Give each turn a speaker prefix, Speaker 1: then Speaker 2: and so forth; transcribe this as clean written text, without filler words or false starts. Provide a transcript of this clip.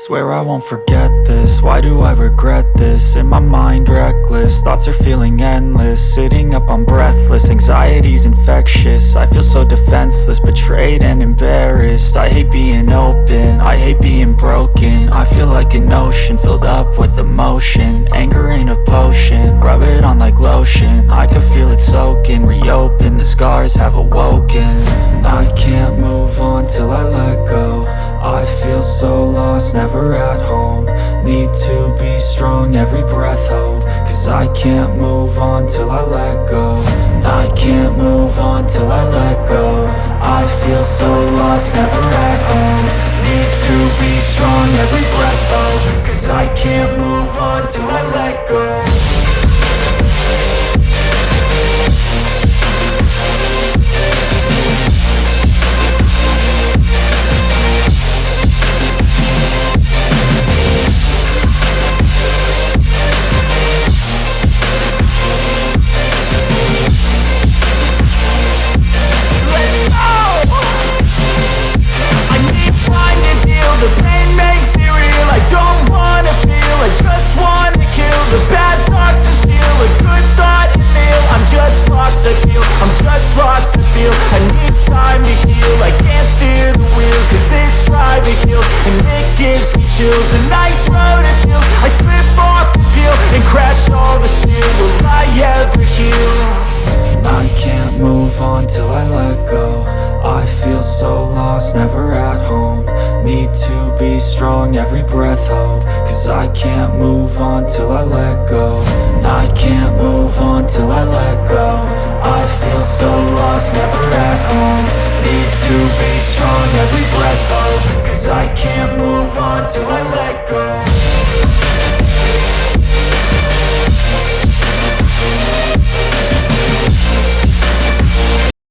Speaker 1: Swear I won't forget this, why do I regret this? In my mind reckless, thoughts are feeling endless. Sitting up I'm breathless, anxiety's infectious. I feel so defenseless, betrayed and embarrassed. I hate being open, I hate being broken. I feel like an ocean filled up with emotion. Anger ain't a potion, rub it on like lotion. I can feel it soaking, reopen, the scars have awoken. I can't move on till I let go. I feel so lost, never at home. Need to be strong, every breath hope. Cause I can't move on till I let go. I can't move on till I let go. I feel so lost, never at home. Need to be strong, every breath hope. Cause I can't move on till I let go.
Speaker 2: The pain makes it real, I don't wanna feel, I just wanna kill the bad thoughts and steal a good thought and feel. I'm just lost, I feel, I'm just lost, I feel. I need time to heal, I can't steer the wheel. Cause this drive it kills, and it gives me chills. A nice road it feels, I slip off the peel and crash all the steel. Will I ever heal?
Speaker 1: I can't move on till I let go. I feel so lost, never at home. Need to be strong, every breath hope. Cause I can't move on till I let go. I can't move on till I let go. I feel so lost, never at home. Need to be strong, every breath hope. Cause I can't move on till I let go.